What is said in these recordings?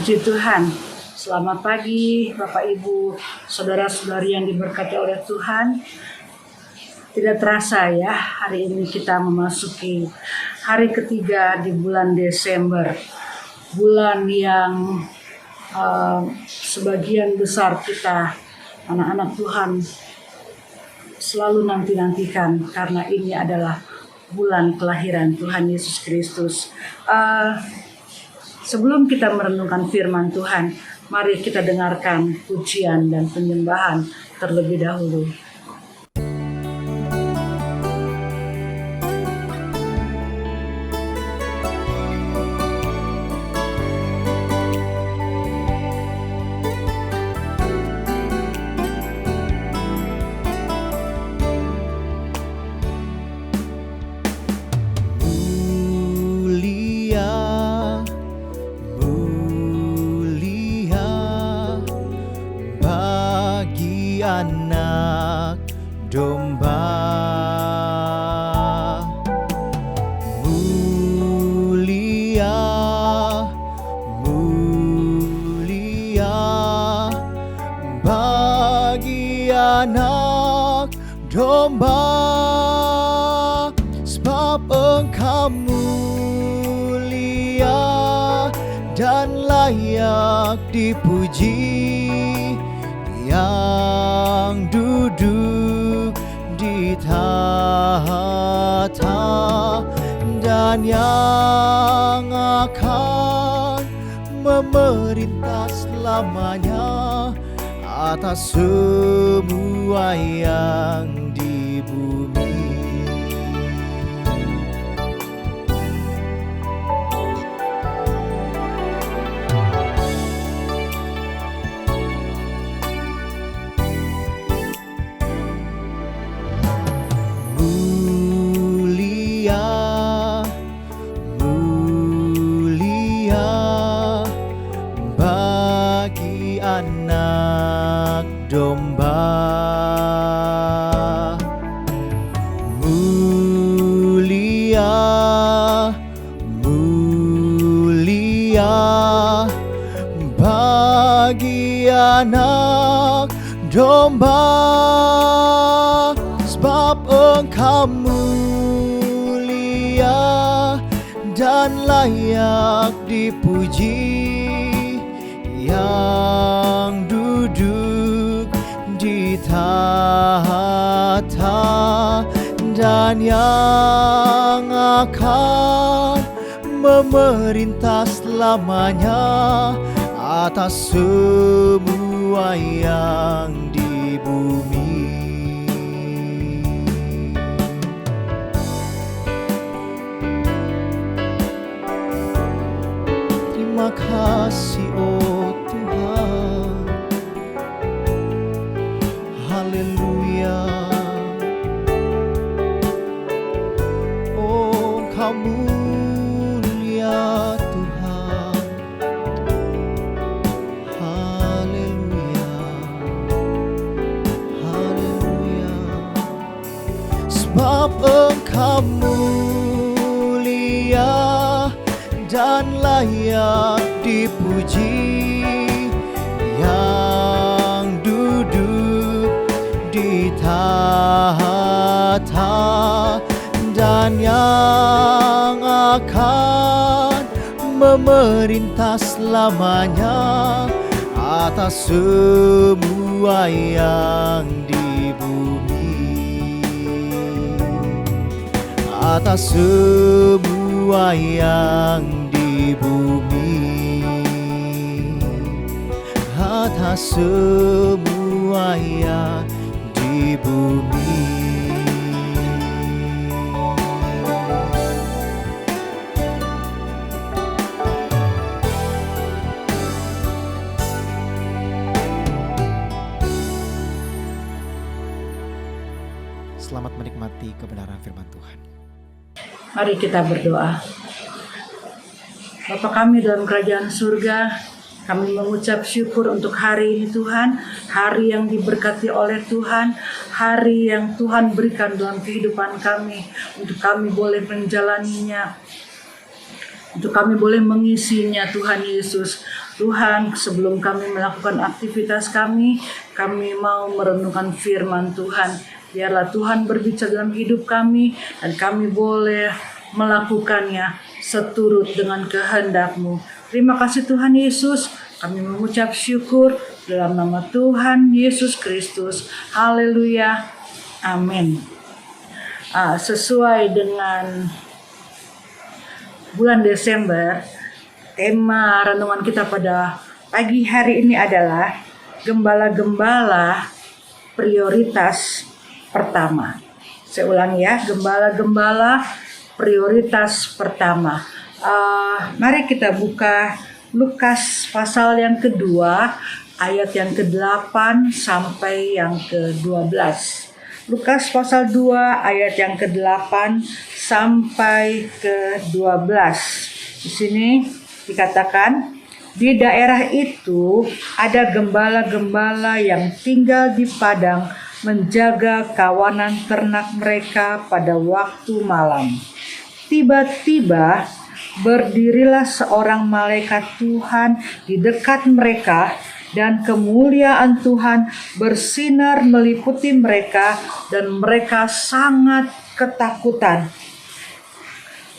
Puji Tuhan, selamat pagi Bapak Ibu, saudara-saudari yang diberkati oleh Tuhan. Tidak terasa ya, hari ini kita memasuki hari ketiga di bulan Desember. Bulan yang sebagian besar kita, anak-anak Tuhan, selalu nanti-nantikan karena ini adalah bulan kelahiran Tuhan Yesus Kristus. Sebelum kita merenungkan firman Tuhan, mari kita dengarkan pujian dan penyembahan terlebih dahulu. Anak domba, mulia, mulia bagi anak domba, sebab Engkau mulia dan layak dipuji, yang duduk di tahta dan yang akan memerintah selamanya atas semua yang di bumi. Anak domba, mulia, mulia bagi anak domba, sebab Engkau mulia dan layak dipuji, yang duduk di tahta dan yang akan memerintah selamanya atas semua yang di bumi. Terima kasih oh Tuhan, haleluya. Oh Engkau mulia Tuhan, haleluya, haleluya. Sebab Engkau mulia dan layak dipuji, yang duduk di tahta dan yang akan memerintah selamanya atas semua yang di bumi, atas semua yang di bumi, atas semua yang di bumi. Selamat menikmati kebenaran firman Tuhan. Mari kita berdoa. Bapa kami dalam kerajaan surga, kami mengucap syukur untuk hari ini Tuhan, hari yang diberkati oleh Tuhan, hari yang Tuhan berikan dalam kehidupan kami, untuk kami boleh menjalaninya. untuk kami boleh mengisinya Tuhan Yesus. Tuhan, sebelum kami melakukan aktivitas kami mau merenungkan firman Tuhan. Biarlah Tuhan berbicara dalam hidup kami dan kami boleh melakukannya seturut dengan kehendak-Mu. Terima kasih Tuhan Yesus. Kami mengucap syukur dalam nama Tuhan Yesus Kristus. Haleluya. Amin. Sesuai dengan bulan Desember, tema renungan kita pada pagi hari ini adalah gembala-gembala prioritas pertama. Saya ulangi ya, gembala-gembala prioritas pertama. Mari kita buka Lukas pasal yang kedua, ayat yang ke-8 sampai yang ke-12. Lukas pasal 2 ayat yang ke-8 sampai ke-12. Di sini dikatakan, di daerah itu ada gembala-gembala yang tinggal di padang menjaga kawanan ternak mereka pada waktu malam. Tiba-tiba berdirilah seorang malaikat Tuhan di dekat mereka, dan kemuliaan Tuhan bersinar meliputi mereka, dan mereka sangat ketakutan.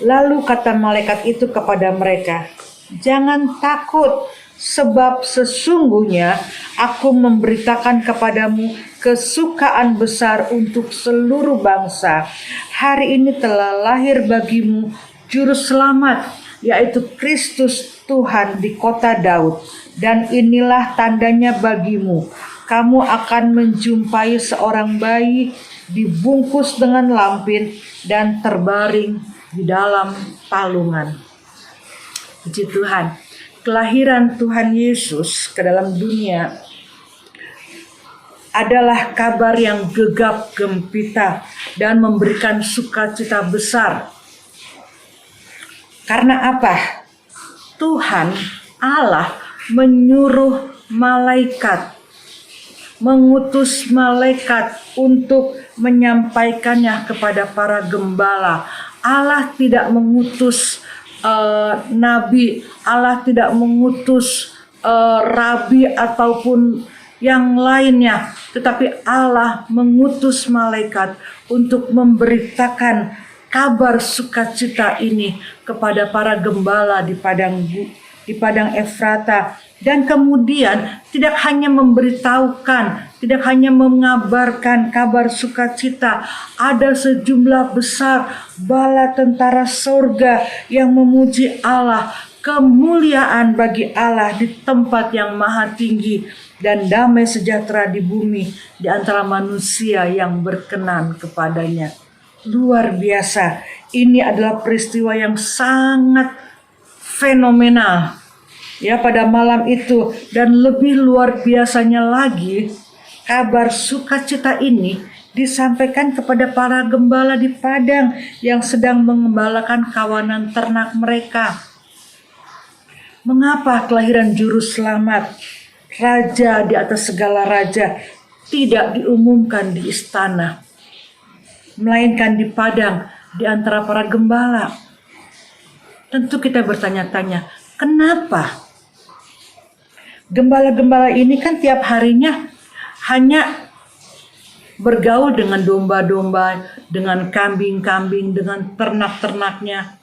Lalu kata malaikat itu kepada mereka, "Jangan takut, sebab sesungguhnya aku memberitakan kepadamu kesukaan besar untuk seluruh bangsa. Hari ini telah lahir bagimu Juru Selamat, yaitu Kristus Tuhan di kota Daud. Dan inilah tandanya bagimu, kamu akan menjumpai seorang bayi dibungkus dengan lampin dan terbaring di dalam palungan." Puji Tuhan. Kelahiran Tuhan Yesus ke dalam dunia adalah kabar yang gegap gempita dan memberikan sukacita besar. Karena apa? Tuhan Allah menyuruh malaikat, mengutus malaikat untuk menyampaikannya kepada para gembala. Allah tidak mengutus nabi, Allah tidak mengutus rabi ataupun yang lainnya, tetapi Allah mengutus malaikat untuk memberitakan kabar sukacita ini kepada para gembala di padang Efrata. Dan kemudian tidak hanya memberitahukan, tidak hanya mengabarkan kabar sukacita, ada sejumlah besar bala tentara sorga yang memuji Allah. Kemuliaan bagi Allah di tempat yang maha tinggi, dan damai sejahtera di bumi di antara manusia yang berkenan kepadanya. Luar biasa. Ini adalah peristiwa yang sangat fenomenal ya pada malam itu, dan lebih luar biasanya lagi, kabar sukacita ini disampaikan kepada para gembala di padang yang sedang mengembalakan kawanan ternak mereka. Mengapa kelahiran Juru Selamat, Raja di atas segala raja, tidak diumumkan di istana, melainkan di padang di antara para gembala? Tentu kita bertanya-tanya, kenapa? Gembala-gembala ini kan tiap harinya hanya bergaul dengan domba-domba, dengan kambing-kambing, dengan ternak-ternaknya.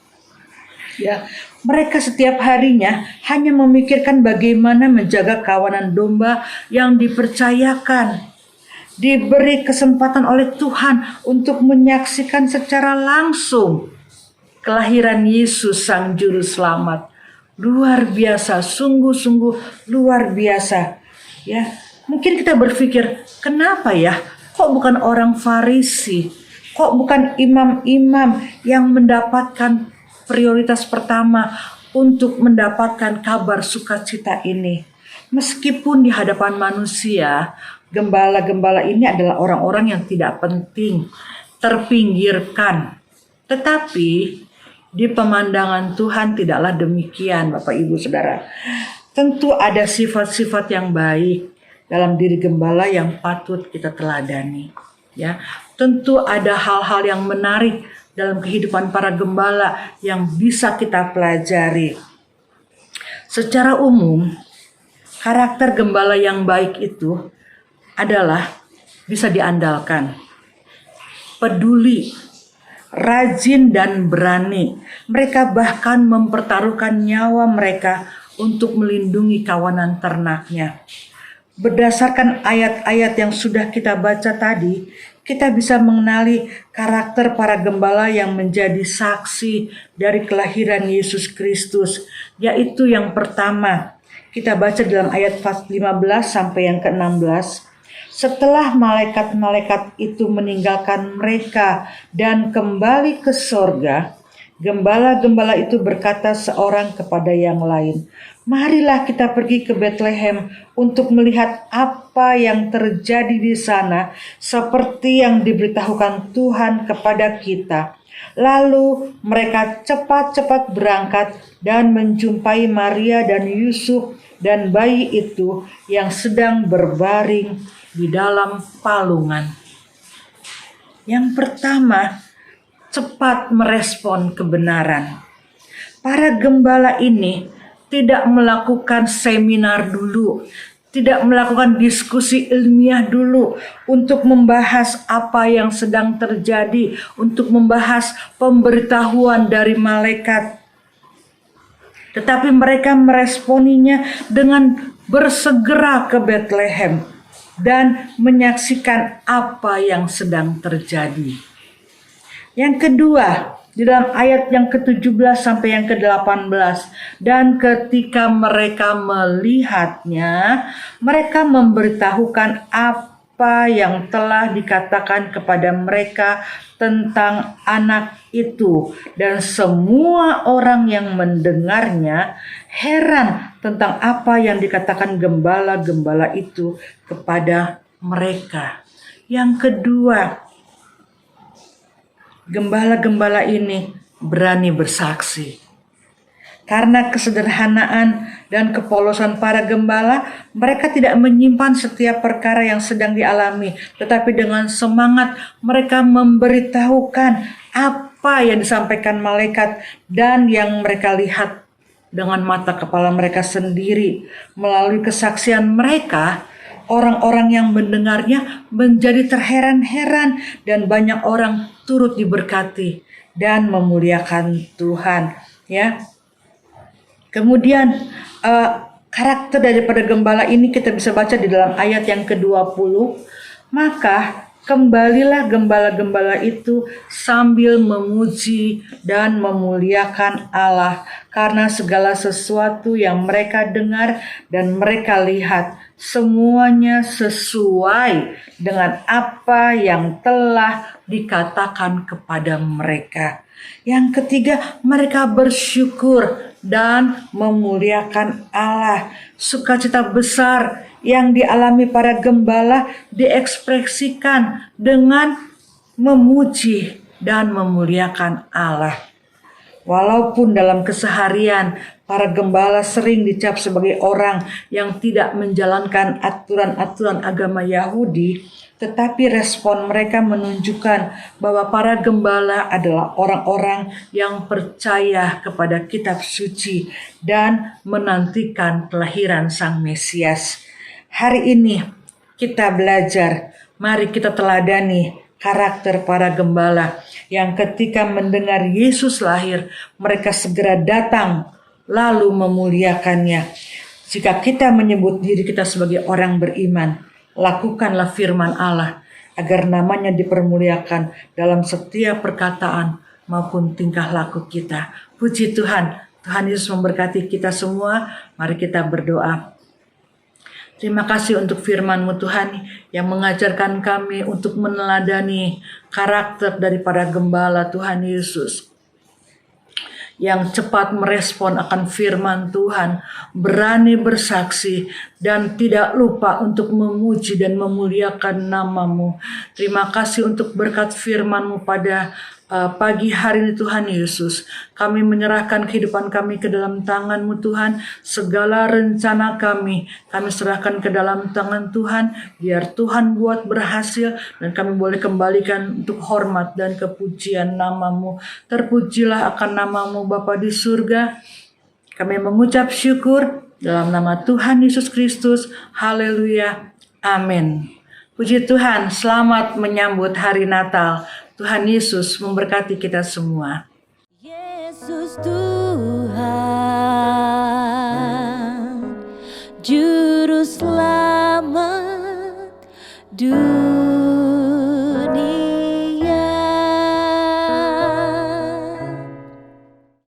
Ya, mereka setiap harinya hanya memikirkan bagaimana menjaga kawanan domba yang dipercayakan. Diberi kesempatan oleh Tuhan untuk menyaksikan secara langsung kelahiran Yesus Sang Juru Selamat. Luar biasa, sungguh-sungguh luar biasa. Ya, mungkin kita berpikir, kenapa ya? Kok bukan orang Farisi? Kok bukan imam-imam yang mendapatkan prioritas pertama untuk mendapatkan kabar sukacita ini? Meskipun di hadapan manusia, gembala-gembala ini adalah orang-orang yang tidak penting, terpinggirkan. Tetapi di pemandangan Tuhan tidaklah demikian, Bapak Ibu Saudara. Tentu ada sifat-sifat yang baik dalam diri gembala yang patut kita teladani. Ya, tentu ada hal-hal yang menarik dalam kehidupan para gembala yang bisa kita pelajari. Secara umum, karakter gembala yang baik itu adalah bisa diandalkan, peduli, rajin dan berani. Mereka bahkan mempertaruhkan nyawa mereka untuk melindungi kawanan ternaknya. Berdasarkan ayat-ayat yang sudah kita baca tadi, kita bisa mengenali karakter para gembala yang menjadi saksi dari kelahiran Yesus Kristus, yaitu yang pertama, kita baca dalam ayat 15 sampai yang ke-16. Setelah malaikat-malaikat itu meninggalkan mereka dan kembali ke sorga, gembala-gembala itu berkata seorang kepada yang lain, "Marilah kita pergi ke Betlehem untuk melihat apa yang terjadi di sana, seperti yang diberitahukan Tuhan kepada kita." Lalu mereka cepat-cepat berangkat dan menjumpai Maria dan Yusuf dan bayi itu yang sedang berbaring di dalam palungan. Yang pertama, cepat merespon kebenaran. Para gembala ini tidak melakukan seminar dulu, tidak melakukan diskusi ilmiah dulu untuk membahas apa yang sedang terjadi, untuk membahas pemberitahuan dari malaikat. Tetapi mereka meresponinya dengan bersegera ke Betlehem dan menyaksikan apa yang sedang terjadi. Yang kedua, di dalam ayat yang ke-17 sampai yang ke-18, dan ketika mereka melihatnya, mereka memberitahukan apa yang telah dikatakan kepada mereka tentang anak itu, dan semua orang yang mendengarnya heran tentang apa yang dikatakan gembala-gembala itu kepada mereka. Yang kedua, gembala-gembala ini berani bersaksi. Karena kesederhanaan dan kepolosan para gembala, mereka tidak menyimpan setiap perkara yang sedang dialami, tetapi dengan semangat mereka memberitahukan apa yang disampaikan malaikat dan yang mereka lihat dengan mata kepala mereka sendiri. Melalui kesaksian mereka, orang-orang yang mendengarnya menjadi terheran-heran dan banyak orang turut diberkati dan memuliakan Tuhan. Ya. Kemudian karakter daripada gembala ini kita bisa baca di dalam ayat yang ke-20. Maka kembalilah gembala-gembala itu sambil memuji dan memuliakan Allah karena segala sesuatu yang mereka dengar dan mereka lihat semuanya sesuai dengan apa yang telah dikatakan kepada mereka. Yang ketiga, mereka bersyukur dan memuliakan Allah. Sukacita besar yang dialami para gembala diekspresikan dengan memuji dan memuliakan Allah. Walaupun dalam keseharian para gembala sering dicap sebagai orang yang tidak menjalankan aturan-aturan agama Yahudi, tetapi respon mereka menunjukkan bahwa para gembala adalah orang-orang yang percaya kepada kitab suci dan menantikan kelahiran Sang Mesias. Hari ini kita belajar, mari kita teladani karakter para gembala yang ketika mendengar Yesus lahir, mereka segera datang lalu memuliakannya. Jika kita menyebut diri kita sebagai orang beriman, lakukanlah firman Allah agar namanya dipermuliakan dalam setiap perkataan maupun tingkah laku kita. Puji Tuhan, Tuhan Yesus memberkati kita semua. Mari kita berdoa. Terima kasih untuk firman-Mu Tuhan yang mengajarkan kami untuk meneladani karakter daripada gembala Tuhan Yesus, yang cepat merespon akan firman Tuhan, berani bersaksi, dan tidak lupa untuk memuji dan memuliakan nama-Mu. Terima kasih untuk berkat firman-Mu pada pagi hari ini Tuhan Yesus. Kami menyerahkan kehidupan kami ke dalam tangan-Mu Tuhan. Segala rencana kami serahkan ke dalam tangan Tuhan. Biar Tuhan buat berhasil dan kami boleh kembalikan untuk hormat dan kepujian nama-Mu. Terpujilah akan nama-Mu Bapa di surga. Kami mengucap syukur dalam nama Tuhan Yesus Kristus. Haleluya. Amin. Puji Tuhan, selamat menyambut hari Natal. Tuhan Yesus memberkati kita semua. Yesus Tuhan, Juru Selamat dunia.